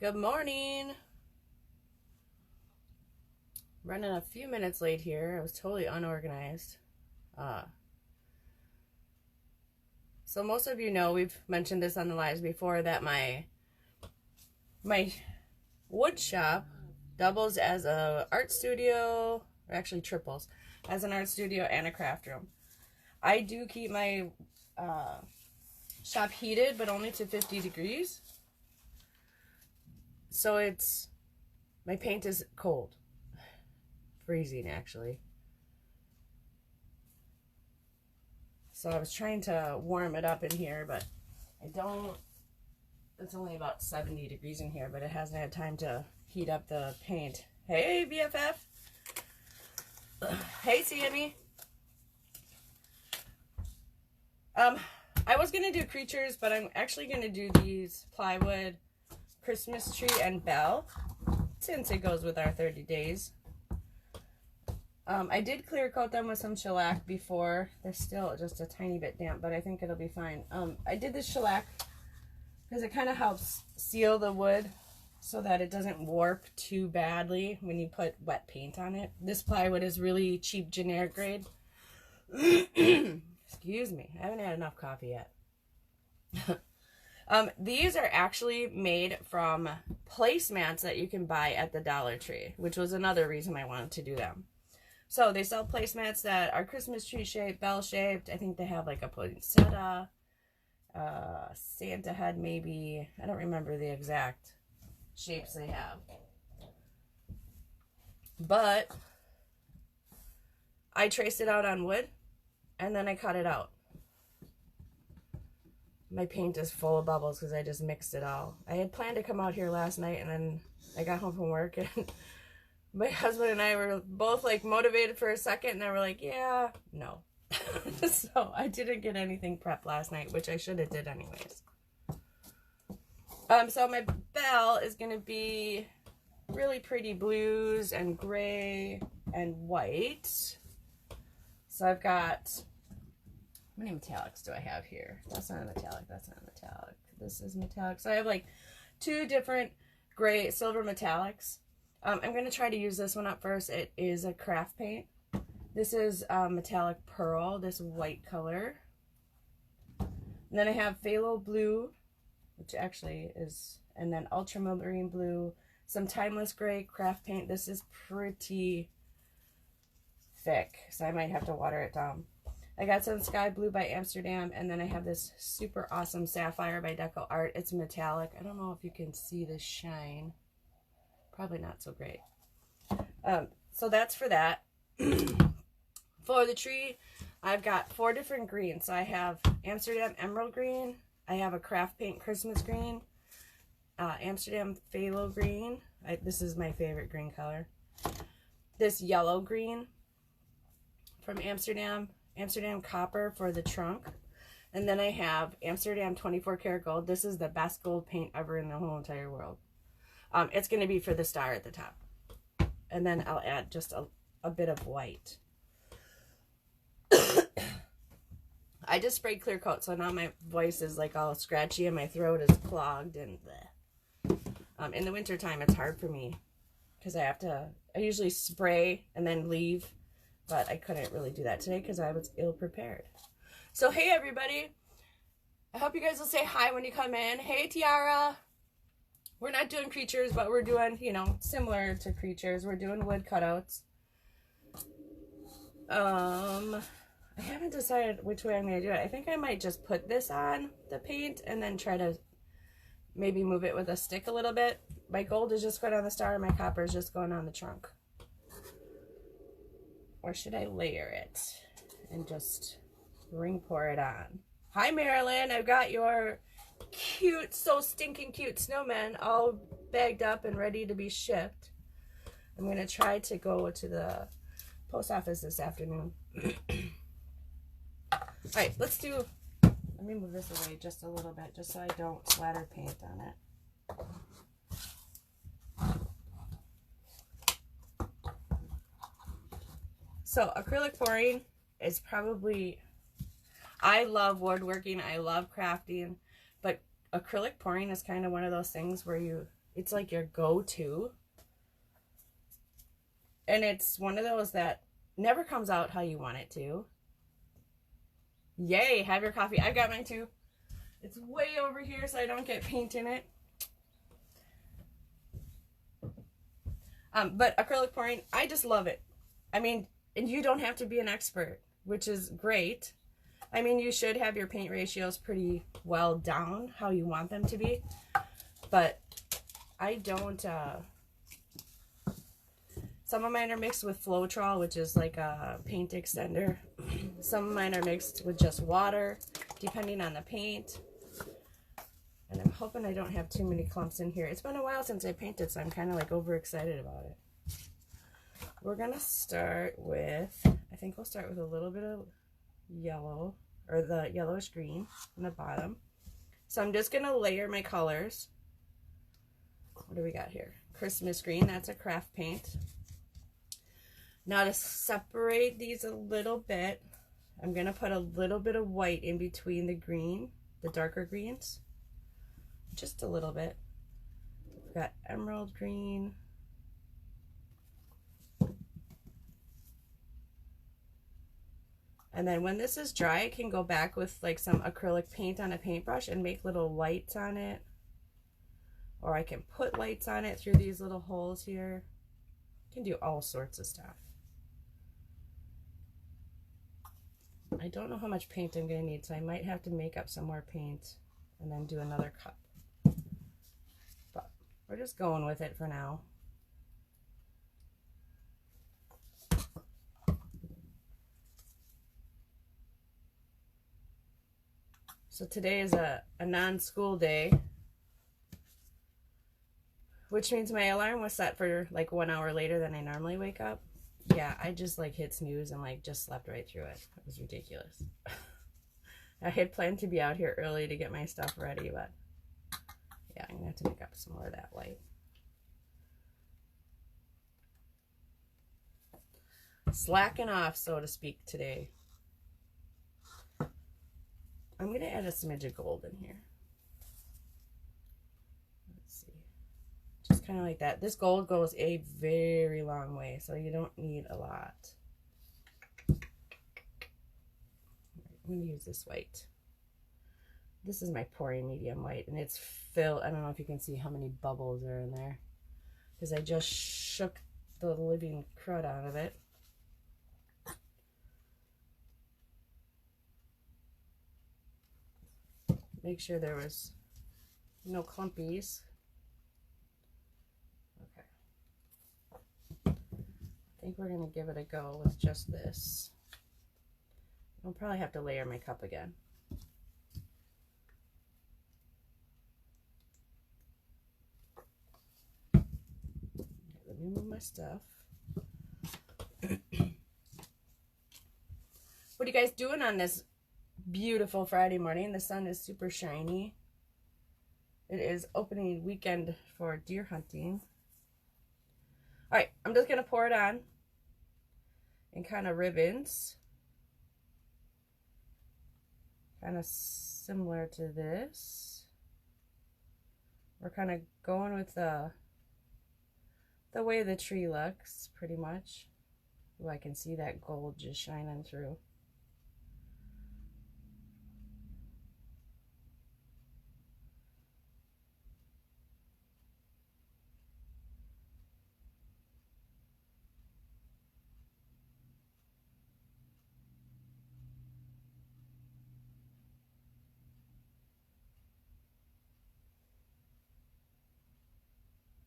Good morning. Running a few minutes late here. I was totally unorganized. So most of you know, we've mentioned this on the lives before, that my wood shop doubles as a art studio, or actually triples, as an art studio and a craft room. I do keep my shop heated, but only to 50 degrees. So my paint is cold. Freezing, actually. So I was trying to warm it up in here, but it's only about 70 degrees in here, but it hasn't had time to heat up the paint. Hey, BFF. Hey, Sammy. I was going to do creatures, but I'm actually going to do these plywood, Christmas tree, and bell, since it goes with our 30 days. I did clear coat them with some shellac before. They're still just a tiny bit damp, but I think it'll be fine. I did this shellac because it kind of helps seal the wood so that it doesn't warp too badly when you put wet paint on it. This plywood is really cheap, generic grade. Excuse me, I haven't had enough coffee yet. These are actually made from placemats that you can buy at the Dollar Tree, which was another reason I wanted to do them. So they sell placemats that are Christmas tree shaped, bell shaped. I think they have like a poinsettia, Santa head maybe. I don't remember the exact shapes they have. But I traced it out on wood and then I cut it out. My paint is full of bubbles because I just mixed it all. I had planned to come out here last night, and then I got home from work and my husband and I were both like motivated for a second, and then we're like, yeah, no. So I didn't get anything prepped last night, which I should have did anyways. So my bell is going to be really pretty blues and gray and white. So I've got, how many metallics do I have here? That's not a metallic, that's not a metallic. This is metallic. So I have like two different gray silver metallics. I'm going to try to use this one up first. It is a craft paint. This is metallic pearl, this white color. And then I have phthalo blue, which actually is, and then ultramarine blue, some timeless gray craft paint. This is pretty thick, so I might have to water it down. I got some sky blue by Amsterdam, and then I have this super awesome sapphire by Deco Art. It's metallic. I don't know if you can see the shine. Probably not so great. So that's for that. For the tree, I've got 4 different greens. So I have Amsterdam Emerald Green. I have a craft paint Christmas Green. Amsterdam Phthalo Green. This is my favorite green color. This yellow green from Amsterdam. Amsterdam Copper for the trunk. And then I have Amsterdam 24 karat gold. This is the best gold paint ever in the whole entire world. It's going to be for the star at the top. And then I'll add just a bit of white. I just sprayed clear coat, so now my voice is like all scratchy and my throat is clogged and bleh. In the wintertime, it's hard for me because I usually spray and then leave, but I couldn't really do that today because I was ill prepared. So hey everybody, I hope you guys will say hi when you come in. Hey Tiara. We're not doing creatures, but we're doing, you know, similar to creatures. We're doing wood cutouts. I haven't decided which way I'm going to do it. I think I might just put this on the paint and then try to maybe move it with a stick a little bit. My gold is just going on the star and my copper is just going on the trunk. Or should I layer it and just ring pour it on? Hi, Marilyn. I've got your cute, so stinking cute snowmen all bagged up and ready to be shipped. I'm going to try to go to the post office this afternoon. Alright, let me move this away just a little bit just so I don't splatter paint on it. So acrylic pouring is probably, I love woodworking, I love crafting, but acrylic pouring is kind of one of those things where you It's like your go-to. And it's one of those that never comes out how you want it to. Yay, have your coffee. I've got mine too. It's way over here so I don't get paint in it. But acrylic pouring, I just love it. I mean, and you don't have to be an expert, which is great. I mean, you should have your paint ratios pretty well down how you want them to be. But I don't, some of mine are mixed with Floetrol, which is like a paint extender. Some of mine are mixed with just water, depending on the paint. And I'm hoping I don't have too many clumps in here. It's been a while since I painted, so I'm kind of like overexcited about it. We're going to start with, I think we'll start with a little bit of yellow, or the yellowish green on the bottom. So I'm just going to layer my colors. What do we got here? Christmas green, that's a craft paint. Now to separate these a little bit, I'm going to put a little bit of white in between the green, the darker greens. Just a little bit. We've got emerald green. And then when this is dry, I can go back with like some acrylic paint on a paintbrush and make little lights on it. Or I can put lights on it through these little holes here. You can do all sorts of stuff. I don't know how much paint I'm going to need, so I might have to make up some more paint and then do another cup. But we're just going with it for now. So today is a non-school day, which means my alarm was set for like 1 hour later than I normally wake up. Yeah, I just like hit snooze and like just slept right through it. It was ridiculous. I had planned to be out here early to get my stuff ready, but yeah, I'm gonna have to make up some more of that white. Slacking off, so to speak, today. I'm gonna add a smidge of gold in here. Let's see. Just kind of like that. This gold goes a very long way, so you don't need a lot. I'm gonna use this white. This is my pouring medium white, and it's filled. I don't know if you can see how many bubbles are in there, because I just shook the living crud out of it. Make sure there was no clumpies. Okay. I think we're going to give it a go with just this. I'll probably have to layer my cup again. Let me move my stuff. What are you guys doing on this beautiful Friday morning? The sun is super shiny. It is opening weekend for deer hunting. All right, I'm just gonna pour it on in kind of ribbons, kind of similar to this. We're kind of going with the way the tree looks, pretty much. Oh, I can see that gold just shining through.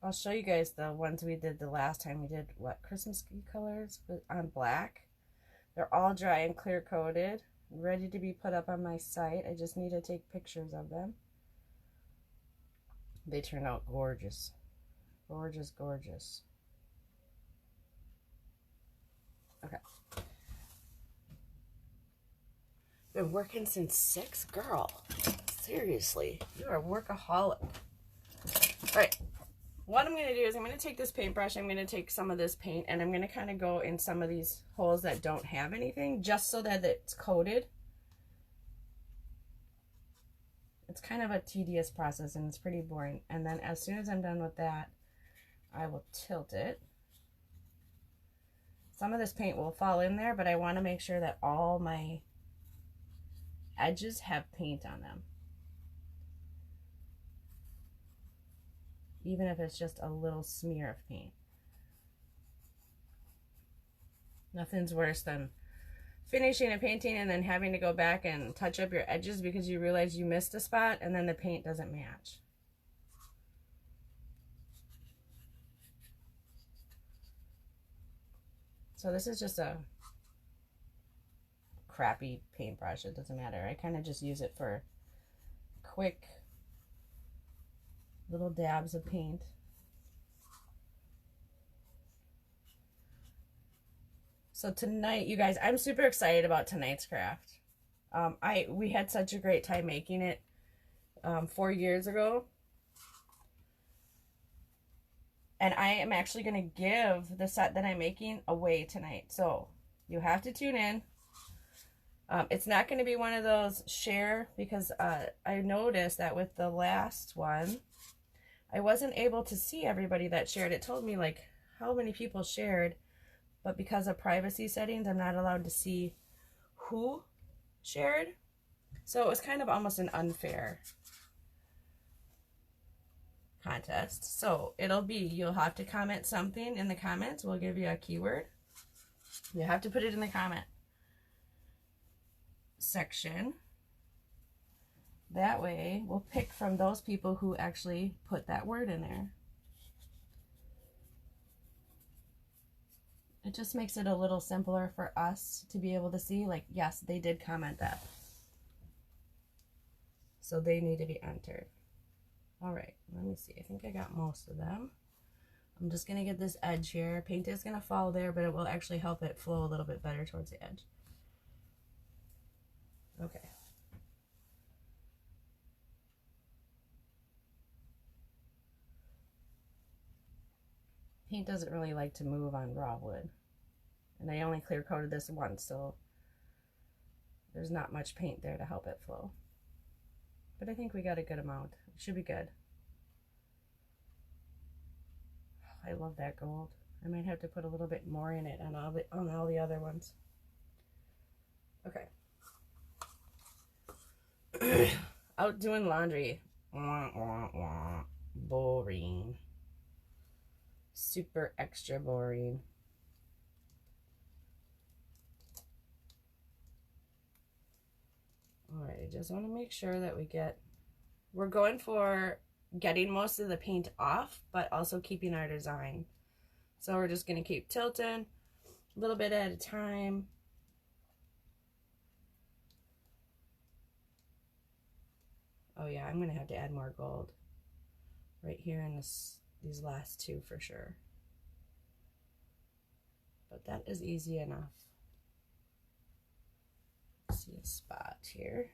I'll show you guys the ones we did the last time. We did, what, Christmas colors on black. They're all dry and clear coated, ready to be put up on my site. I just need to take pictures of them. They turn out gorgeous. Gorgeous, gorgeous. Okay. Been working since 6, girl. Seriously, you are a workaholic. All right. What I'm going to do is I'm going to take this paintbrush, I'm going to take some of this paint, and I'm going to kind of go in some of these holes that don't have anything, just so that it's coated. It's kind of a tedious process and it's pretty boring. And then as soon as I'm done with that, I will tilt it. Some of this paint will fall in there, but I want to make sure that all my edges have paint on them. Even if it's just a little smear of paint. Nothing's worse than finishing a painting and then having to go back and touch up your edges because you realize you missed a spot and then the paint doesn't match. So this is just a crappy paintbrush. It doesn't matter. I kind of just use it for quick little dabs of paint. So tonight, you guys, I'm super excited about tonight's craft. We had such a great time making it 4 years ago. And I am actually going to give the set that I'm making away tonight. So you have to tune in. It's not going to be one of those share, because I noticed that with the last one, I wasn't able to see everybody that shared. It told me like how many people shared, but because of privacy settings, I'm not allowed to see who shared. So it was kind of almost an unfair contest. So it'll be, you'll have to comment something in the comments. We'll give you a keyword. You have to put it in the comment section. That way we'll pick from those people who actually put that word in there. It just makes it a little simpler for us to be able to see, like, yes, they did comment that. So they need to be entered. All right, let me see. I think I got most of them. I'm just going to get this edge here. Paint is going to fall there, but it will actually help it flow a little bit better towards the edge. Okay. Paint doesn't really like to move on raw wood. And I only clear coated this once, so there's not much paint there to help it flow. But I think we got a good amount. It should be good. I love that gold. I might have to put a little bit more in it on all the other ones. Okay. Out doing laundry. Boring. Super extra boring. Alright, I just want to make sure that we're going for getting most of the paint off, but also keeping our design. So we're just going to keep tilting a little bit at a time. Oh yeah, I'm going to have to add more gold right here in these last two for sure. But that is easy enough. See a spot here.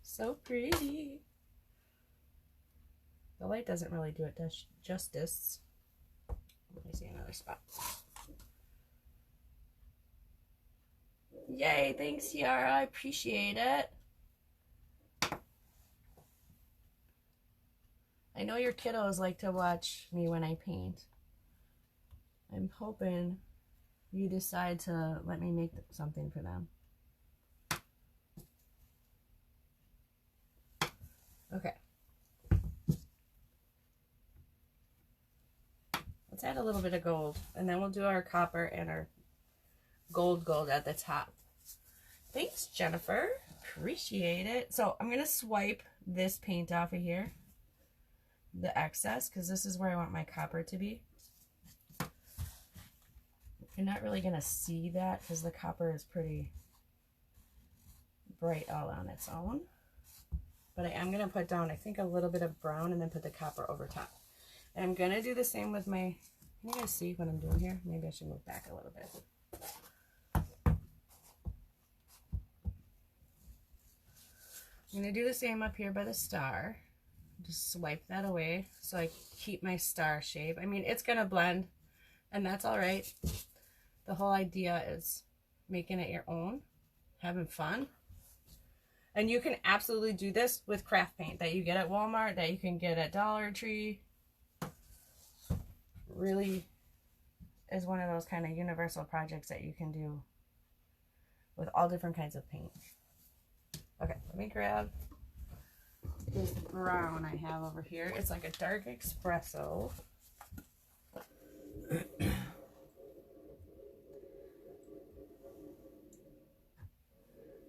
So pretty. The light doesn't really do it justice. Let me see another spot. Yay, thanks Yara, I appreciate it. I know your kiddos like to watch me when I paint. I'm hoping you decide to let me make something for them. Okay. Let's add a little bit of gold, and then we'll do our copper and our gold at the top. Thanks, Jennifer. Appreciate it. So I'm going to swipe this paint off of here, the excess, because this is where I want my copper to be. You're not really going to see that because the copper is pretty bright all on its own. But I am going to put down, I think, a little bit of brown and then put the copper over top. And I'm going to do the same with my, can you guys see what I'm doing here? Maybe I should move back a little bit. I'm going to do the same up here by the star. Just swipe that away so I keep my star shape. I mean, it's going to blend, and that's all right. The whole idea is making it your own, having fun. And you can absolutely do this with craft paint that you get at Walmart, that you can get at Dollar Tree. Really is one of those kind of universal projects that you can do with all different kinds of paint. Okay, let me grab this brown I have over here. It's like a dark espresso.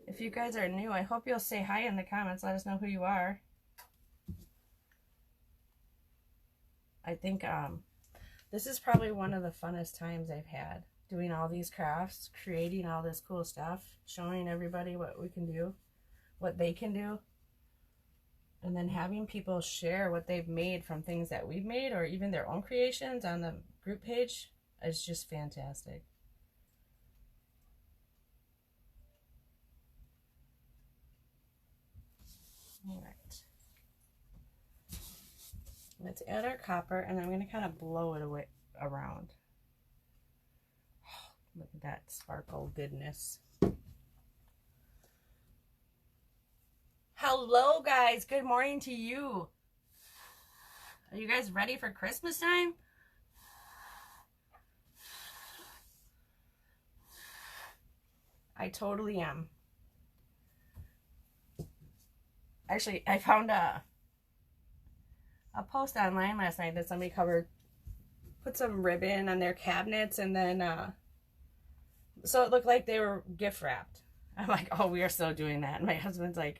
If you guys are new, I hope you'll say hi in the comments. Let us know who you are. I think this is probably one of the funnest times I've had, doing all these crafts, creating all this cool stuff, showing everybody what we can do, what they can do, and then having people share what they've made from things that we've made, or even their own creations on the group page. Is just fantastic. All right. Let's add our copper, and I'm going to kind of blow it away around. Oh, look at that sparkle goodness. Hello, guys. Good morning to you. Are you guys ready for Christmas time? I totally am. Actually, I found a post online last night that somebody put some ribbon on their cabinets, and then so it looked like they were gift wrapped. I'm like, oh, we are still doing that. And my husband's like,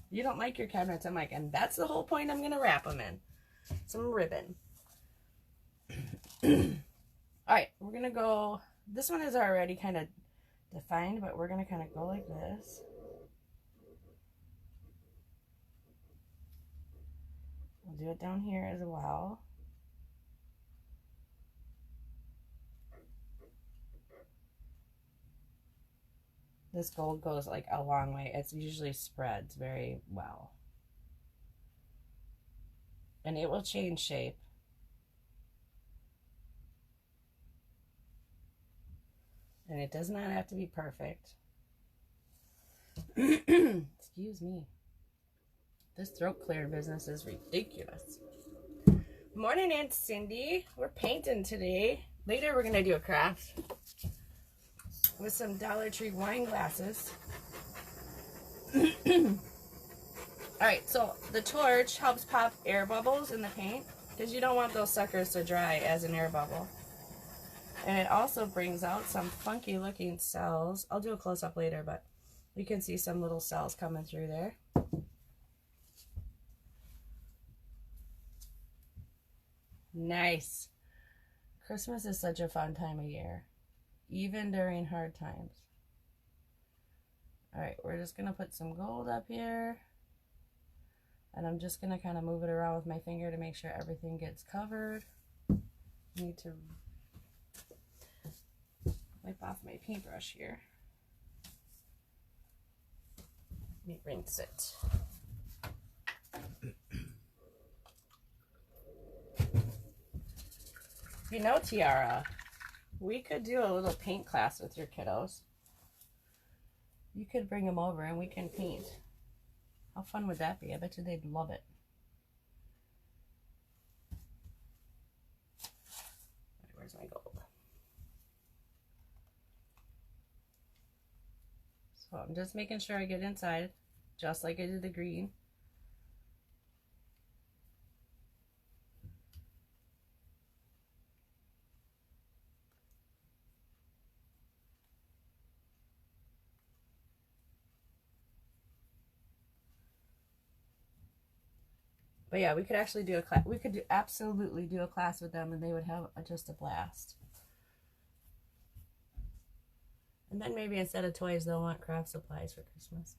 you don't like your cabinets. I'm like, and that's the whole point. I'm gonna wrap them in some ribbon. All right, we're gonna go. This one is already kind of defined, but we're gonna kind of go like this. We'll do it down here as well. This gold goes like a long way. It usually spreads very well. And it will change shape. And it does not have to be perfect. Excuse me. This throat clearing business is ridiculous. Morning, Aunt Cindy. We're painting today. Later, we're going to do a craft with some Dollar Tree wine glasses. Alright, so the torch helps pop air bubbles in the paint, because you don't want those suckers to dry as an air bubble. And it also brings out some funky looking cells. I'll do a close-up later, but you can see some little cells coming through there. Nice. Christmas is such a fun time of year, even during hard times. All right, we're just going to put some gold up here. And I'm just going to kind of move it around with my finger to make sure everything gets covered. Need to wipe off my paintbrush here. Let me rinse it. You know, Tiara, we could do a little paint class with your kiddos. You could bring them over and we can paint. How fun would that be? I bet you they'd love it. Where's my gold? So I'm just making sure I get inside, just like I did the green. But yeah, we could actually do a class. We could absolutely do a class with them, and they would have just a blast. And then maybe instead of toys, they'll want craft supplies for Christmas.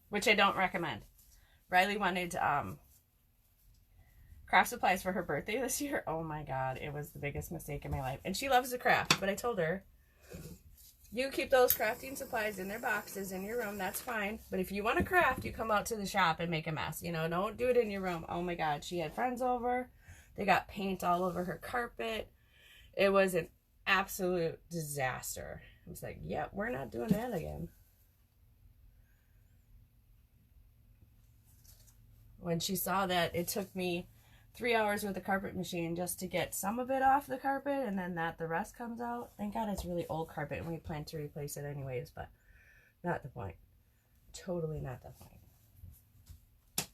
Which I don't recommend. Riley wanted craft supplies for her birthday this year. Oh my god, it was the biggest mistake in my life. And she loves to craft, but I told her, you keep those crafting supplies in their boxes in your room, that's fine. But if you want to craft, you come out to the shop and make a mess. You know, don't do it in your room. Oh my god, she had friends over. They got paint all over her carpet. It was an absolute disaster. I was like, yep, we're not doing that again. When she saw that it took me 3 hours with the carpet machine just to get some of it off the carpet, and then the rest comes out. Thank God it's really old carpet and we plan to replace it anyways, but not the point. Totally not the point.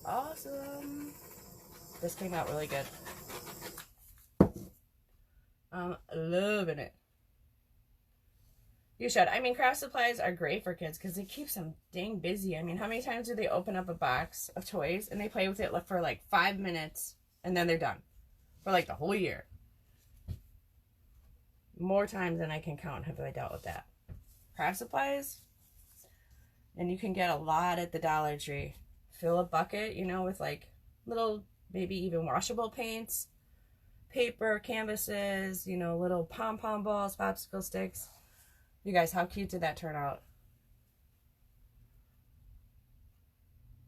Awesome. This came out really good. I'm loving it. You should. I mean, craft supplies are great for kids because it keeps them dang busy. I mean, how many times do they open up a box of toys and they play with it for like 5 minutes and then they're done for like the whole year? More times than I can count have I dealt with that. Craft supplies, and you can get a lot at the Dollar Tree. Fill a bucket, you know, with like little, maybe even washable paints, paper, canvases, you know, little pom-pom balls, popsicle sticks. You guys, how cute did that turn out?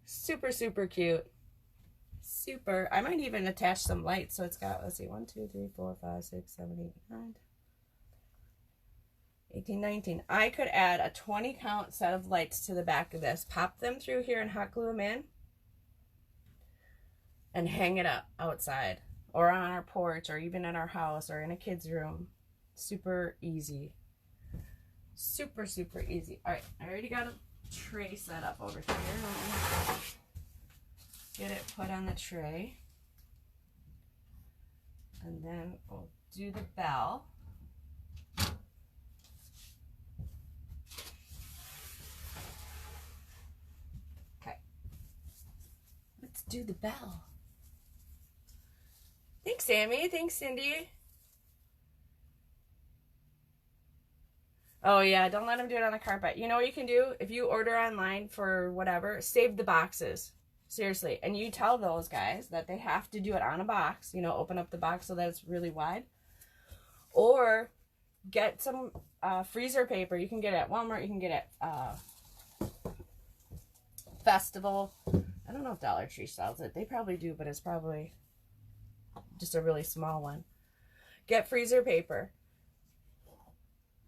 Super, super cute. Super. I might even attach some lights. So it's got, let's see, 1, 2, 3, 4, 5, 6, 7, 8, 9, 18, 19. I could add a 20 count set of lights to the back of this. Pop them through here and hot glue them in. And hang it up outside. Or on our porch. Or even in our house. Or in a kid's room. Super easy. Super, super easy. All right, I already got a tray set up over here. Get it put on the tray. And then we'll do the bell. Okay. Let's do the bell. Thanks, Sammy. Thanks, Cindy. Oh, yeah, don't let them do it on the carpet. You know what you can do? If you order online for whatever, save the boxes. Seriously. And you tell those guys that they have to do it on a box. You know, open up the box so that it's really wide. Or get some freezer paper. You can get it at Walmart. You can get it at Festival. I don't know if Dollar Tree sells it. They probably do, but it's probably just a really small one. Get freezer paper.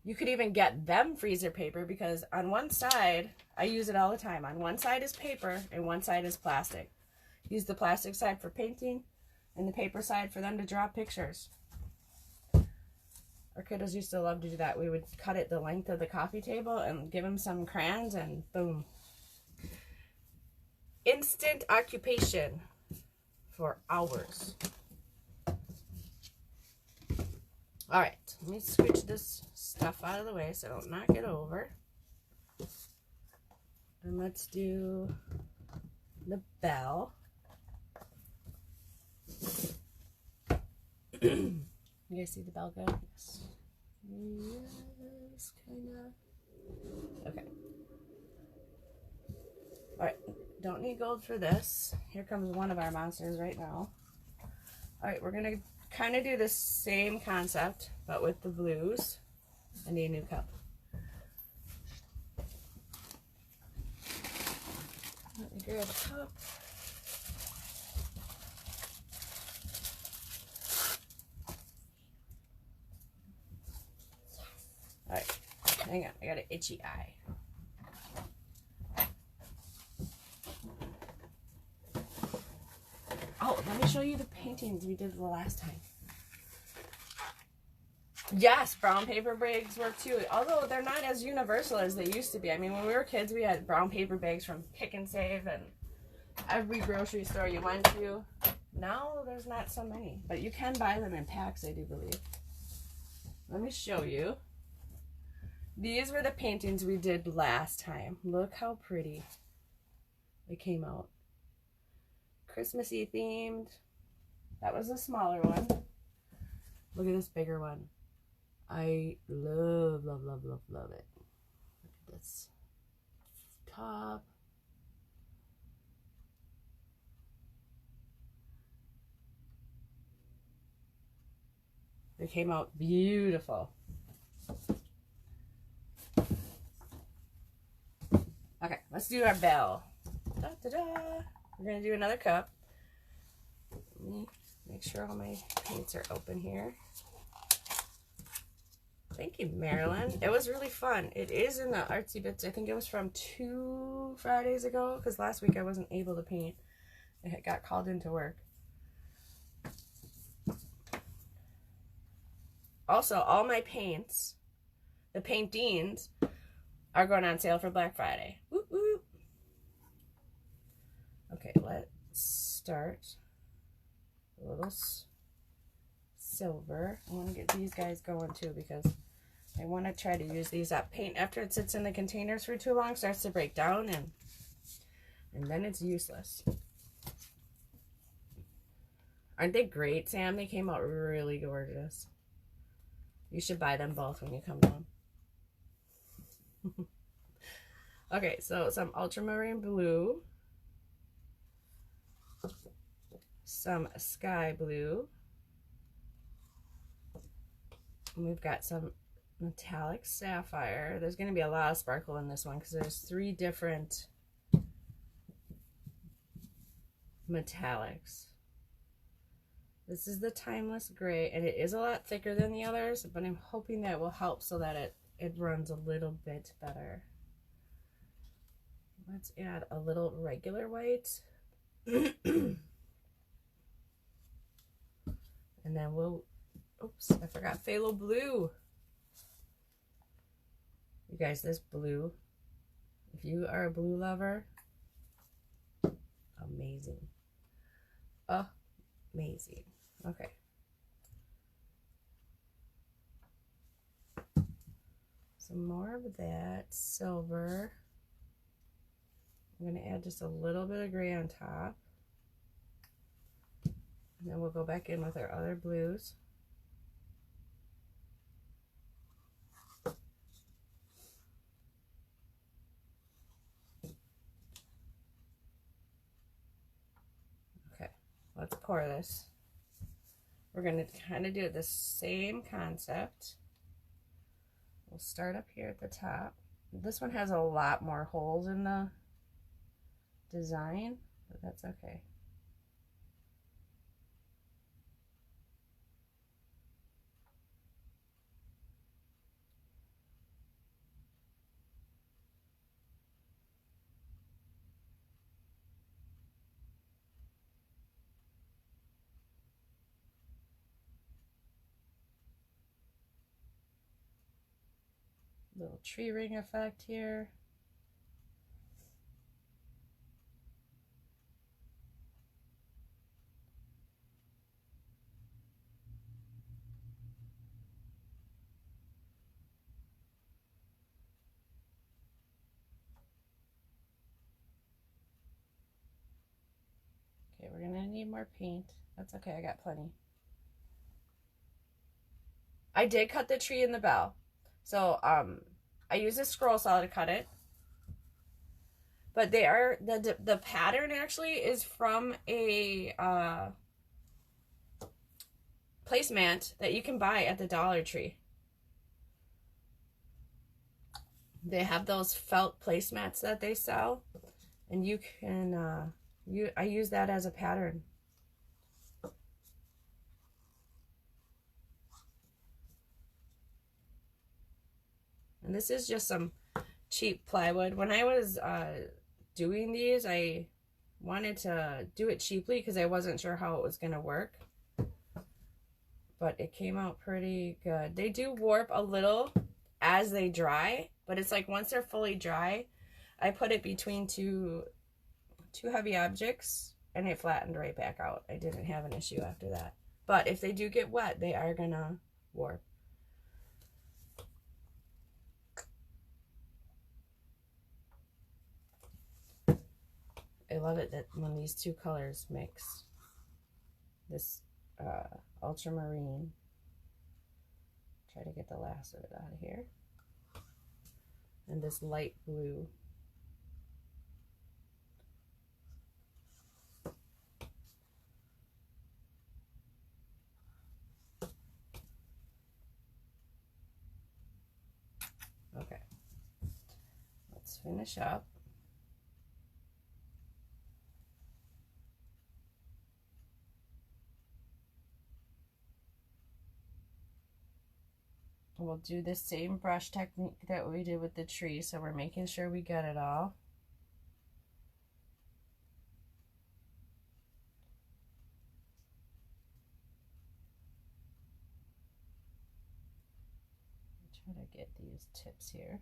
You could even get them freezer paper because on one side, I use it all the time. On one side is paper and one side is plastic. Use the plastic side for painting and the paper side for them to draw pictures. Our kiddos used to love to do that. We would cut it the length of the coffee table and give them some crayons and boom. Instant occupation for hours. All right, let me scooch this stuff out of the way so I don't knock it over. And let's do the bell. You guys see the bell good? Yes. Yes, kind of. Okay. All right, don't need gold for this. Here comes one of our monsters right now. All right, we're going to kind of do the same concept, but with the blues. I need a new cup. Let me grab a cup. All right, hang on, I got an itchy eye. Oh, let me show you the paintings we did the last time. Yes, brown paper bags work too, although they're not as universal as they used to be. I mean, when we were kids, we had brown paper bags from Pick and Save and every grocery store you went to. Now, there's not so many, but you can buy them in packs, I do believe. Let me show you. These were the paintings we did last time. Look how pretty they came out. Christmassy themed. That was a smaller one. Look at this bigger one. I love, love, love, love, love it. Look at this top. They came out beautiful. Okay, let's do our bell. Da, da, da. We're going to do another cup. Let me Make sure all my paints are open here. Thank you, Marilyn. It was really fun. It is in the Artsy Bits. I think it was from 2 Fridays ago, because last week I wasn't able to paint. I got called into work. Also, all my paints, the paintings, are going on sale for Black Friday. Woo woo. Okay, let's start a little silver. I want to get these guys going too, because I want to try to use these up. Paint after it sits in the containers for too long starts to break down, and then it's useless. Aren't they great, Sam? They came out really gorgeous. You should buy them both when you come down. Okay, so some ultramarine blue, some sky blue, and we've got some metallic sapphire. There's going to be a lot of sparkle in this one because there's 3 different metallics. This is the Timeless Gray, and it is a lot thicker than the others, but I'm hoping that will help so that it runs a little bit better. Let's add a little regular white. And then we'll, oops, I forgot phthalo blue. You guys, this blue, if you are a blue lover, amazing. Amazing. Okay. Some more of that silver. I'm going to add just a little bit of gray on top. And then we'll go back in with our other blues. Okay, let's pour this. We're going to kind of do the same concept. We'll start up here at the top. This one has a lot more holes in the design, but that's okay. Little tree ring effect here. Okay, we're gonna need more paint. That's okay, I got plenty. I did cut the tree in the bell. So I use a scroll saw to cut it. But they are the pattern actually is from a placemat that you can buy at the Dollar Tree. They have those felt placemats that they sell, and you can I use that as a pattern. And this is just some cheap plywood. When I was doing these, I wanted to do it cheaply because I wasn't sure how it was going to work. But it came out pretty good. They do warp a little as they dry, but it's like once they're fully dry, I put it between two heavy objects and it flattened right back out. I didn't have an issue after that. But if they do get wet, they are going to warp. I love it that when these two colors mix. This ultramarine. Try to get the last of it out of here. And this light blue. Okay. Let's finish up. We'll do the same brush technique that we did with the tree, so we're making sure we get it all. Try to get these tips here.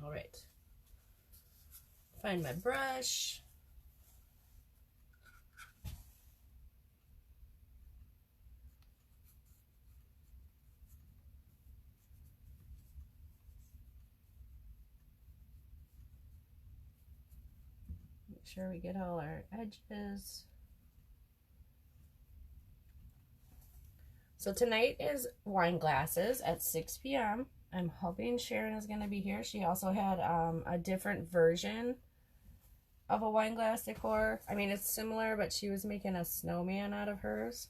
All right, find my brush. Make sure we get all our edges. So tonight is wine glasses at 6 p.m. I'm hoping Sharon is going to be here. She also had a different version of a wine glass decor. I mean, it's similar, but she was making a snowman out of hers.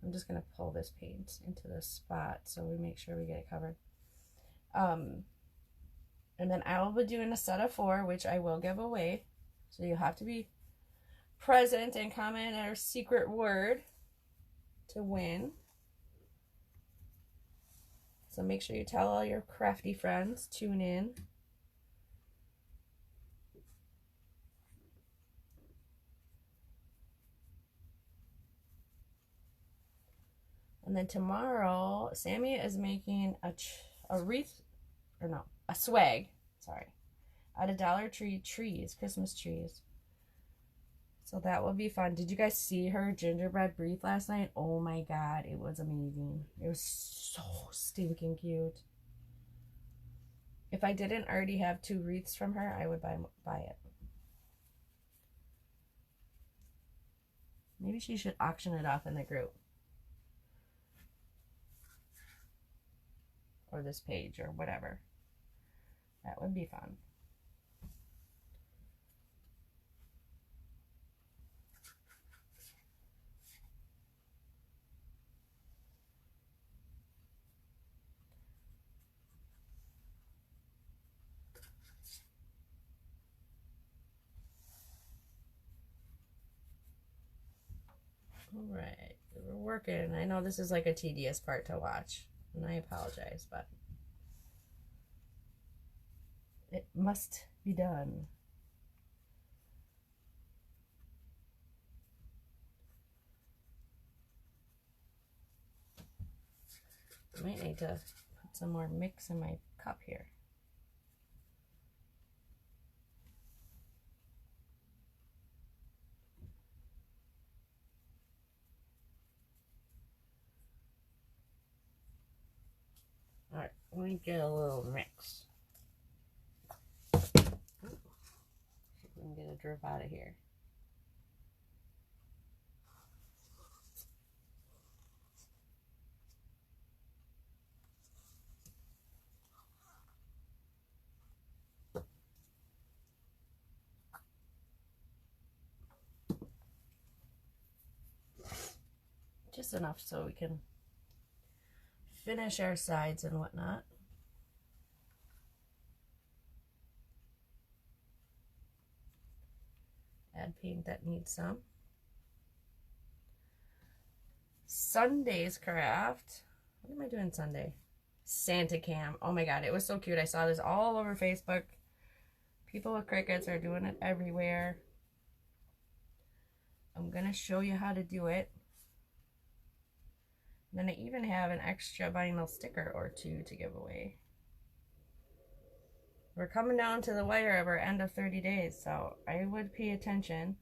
I'm just going to pull this paint into this spot so we make sure we get it covered. And then I will be doing a set of 4, which I will give away. So you'll have to be present and comment our secret word to win. So make sure you tell all your crafty friends, tune in. And then tomorrow, Sammy is making a wreath, or no, a swag, sorry, out of Dollar Tree trees, Christmas trees. So that will be fun. Did you guys see her gingerbread wreath last night? Oh my God, it was amazing. It was so stinking cute. If I didn't already have 2 wreaths from her, I would buy it. Maybe she should auction it off in the group. Or this page or whatever. That would be fun. All right, we're working. I know this is like a tedious part to watch, and I apologize, but it must be done. I might need to put some more mix in my cup here. All right, let me get a little mix. I'm gonna drip out of here. Just enough so we can finish our sides and whatnot. Add paint that needs some. Sunday's craft. What am I doing Sunday? Santa cam. Oh my God, it was so cute. I saw this all over Facebook. People with crickets are doing it everywhere. I'm gonna show you how to do it. Then I even have an extra vinyl sticker or 2 to give away. We're coming down to the wire of our end of 30 days, so I would pay attention.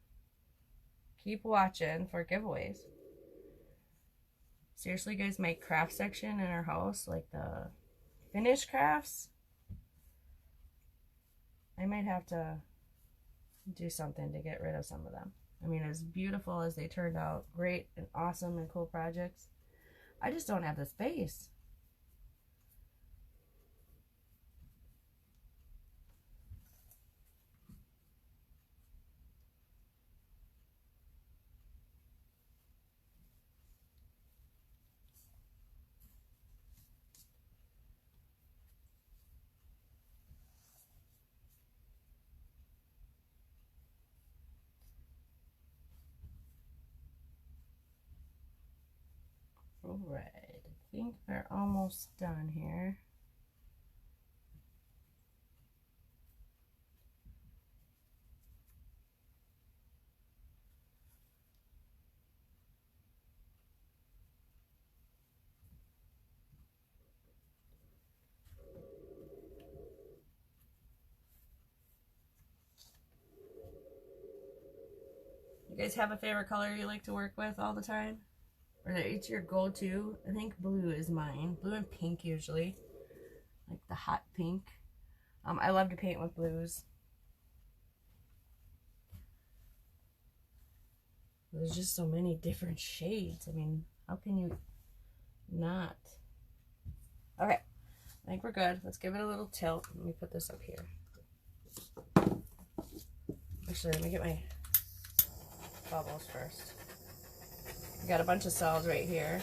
Keep watching for giveaways. Seriously, guys, my craft section in our house, like the finished crafts, I might have to do something to get rid of some of them. I mean, as beautiful as they turned out, great and awesome and cool projects, I just don't have the space. All right, I think we're almost done here. You guys have a favorite color you like to work with all the time? Or that it's your go-to? I think blue is mine. Blue and pink usually. Like the hot pink. I love to paint with blues. There's just so many different shades. I mean, how can you not? Okay, I think we're good. Let's give it a little tilt. Let me put this up here. Actually, let me get my bubbles first. I got a bunch of cells right here.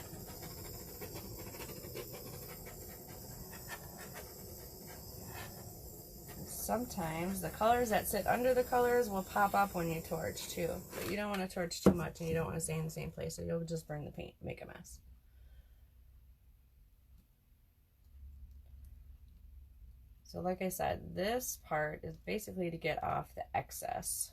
Sometimes the colors that sit under the colors will pop up when you torch too, but you don't want to torch too much and you don't want to stay in the same place, so you'll just burn the paint, make a mess. So like I said, this part is basically to get off the excess.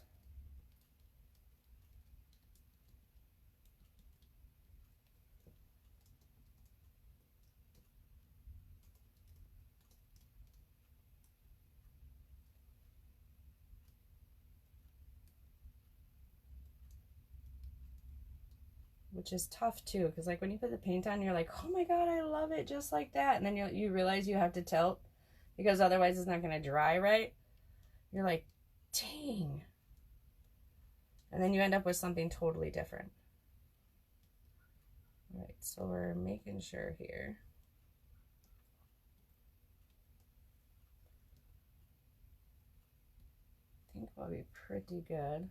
Which is tough too, because like when you put the paint on, you're like, oh my god, I love it just like that, and then you realize you have to tilt because otherwise it's not going to dry right. You're like, dang, and then you end up with something totally different. All right, so we're making sure here. I think we'll be pretty good.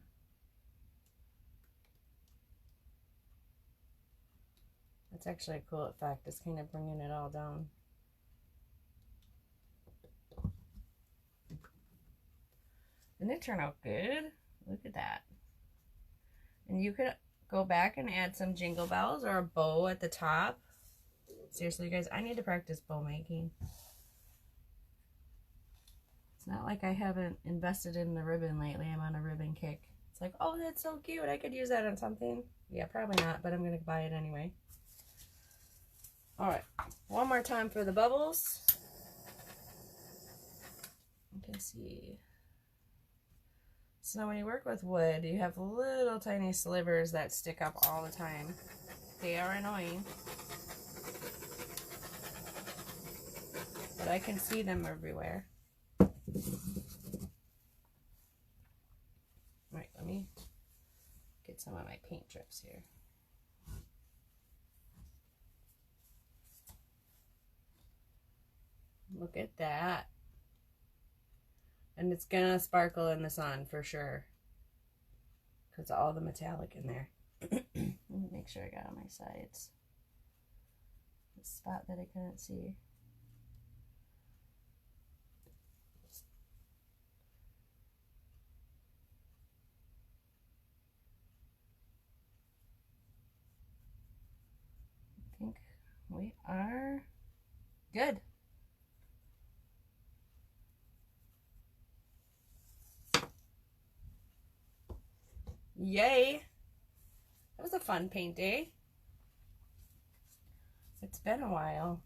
That's actually a cool effect. It's kind of bringing it all down. Didn't it turn out good? Look at that. And you could go back and add some jingle bells or a bow at the top. Seriously, you guys, I need to practice bow making. It's not like I haven't invested in the ribbon lately. I'm on a ribbon kick. It's like, oh, that's so cute. I could use that on something. Yeah, probably not, but I'm going to buy it anyway. All right, one more time for the bubbles. You can see. So when you work with wood, you have little tiny slivers that stick up all the time. They are annoying, but I can see them everywhere. All right, let me get some of my paint drips here. Look at that. And it's gonna sparkle in the sun for sure, because of all the metallic in there. Let me make sure I got on my sides. The spot that I couldn't see. I think we are good. Yay! That was a fun paint day. It's been a while.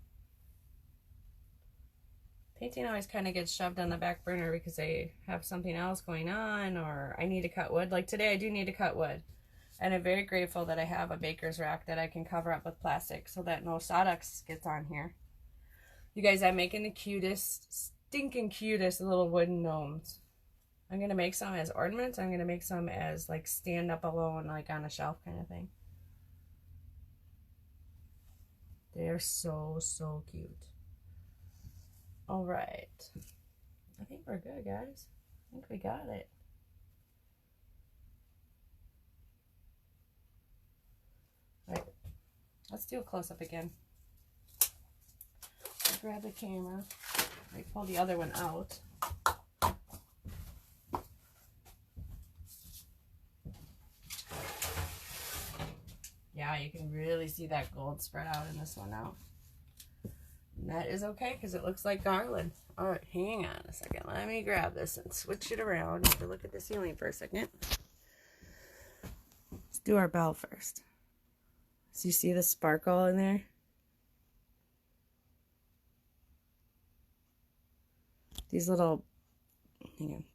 Painting always kind of gets shoved on the back burner because I have something else going on, or I need to cut wood. Like today I do need to cut wood. And I'm very grateful that I have a baker's rack that I can cover up with plastic so that no sawdust gets on here. You guys, I'm making the cutest, stinking cutest little wooden gnomes. I'm going to make some as ornaments. I'm going to make some as like stand up alone, like on a shelf kind of thing. They're so, so cute. All right. I think we're good, guys. I think we got it. All right. Let's do a close-up again. I'll grab the camera. I pull the other one out. Yeah, why. You can really see that gold spread out in this one now. And that is okay because it looks like garland. All right, hang on a second. Let me grab this and switch it around. Have to look at the ceiling for a second. Let's do our bell first. So you see the sparkle in there? These little,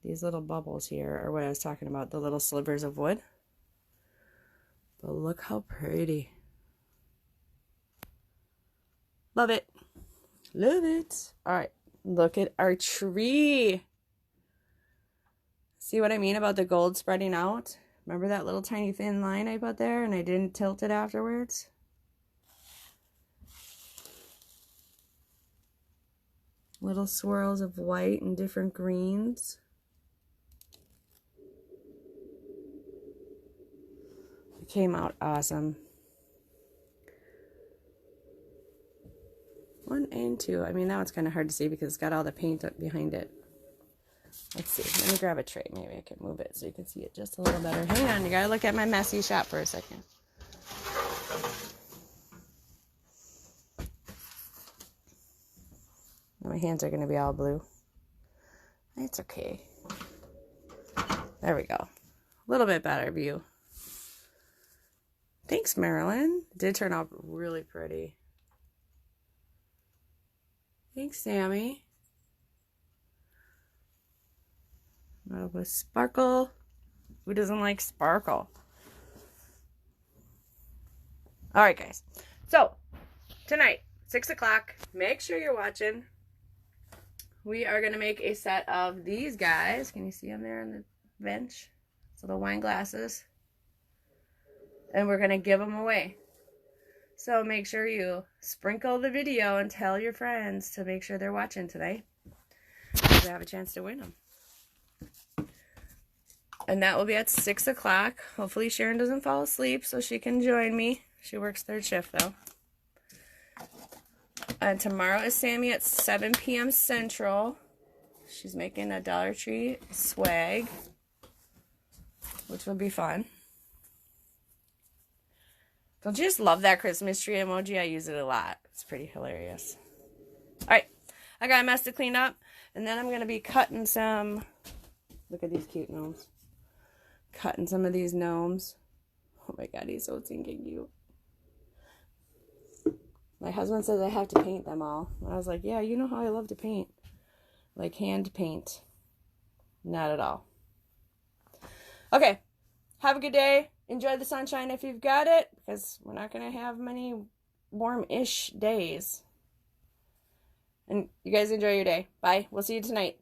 these little bubbles here are what I was talking about, the little slivers of wood. But look how pretty. Love it. Love it. All right, look at our tree. See what I mean about the gold spreading out? Remember that little tiny thin line I put there and I didn't tilt it afterwards? Little swirls of white and different greens. It came out awesome. 1 and 2. I mean, now it's kind of hard to see because it's got all the paint up behind it. Let's see. Let me grab a tray. Maybe I can move it so you can see it just a little better. Hang on. You got to look at my messy shop for a second. My hands are going to be all blue. It's okay. There we go. A little bit better view. Thanks, Marilyn. It did turn out really pretty. Thanks, Sammy. With sparkle. Who doesn't like sparkle? All right, guys. So, tonight, 6 o'clock, make sure you're watching. We are going to make a set of these guys. Can you see them there on the bench? So the wine glasses. And we're going to give them away. So make sure you sprinkle the video and tell your friends to make sure they're watching tonight. So have a chance to win them. And that will be at 6 o'clock. Hopefully Sharon doesn't fall asleep so she can join me. She works third shift though. And tomorrow is Sammy at 7 p.m. Central. She's making a Dollar Tree swag, which will be fun. Don't you just love that Christmas tree emoji? I use it a lot. It's pretty hilarious. All right, I got a mess to clean up, and then I'm going to be cutting some. Look at these cute gnomes. Cutting some of these gnomes. Oh my god, he's so stinking cute. My husband says I have to paint them all. I was like, yeah, you know how I love to paint. Like hand paint. Not at all. Okay, have a good day. Enjoy the sunshine if you've got it, because we're not going to have many warm-ish days. And you guys enjoy your day. Bye. We'll see you tonight.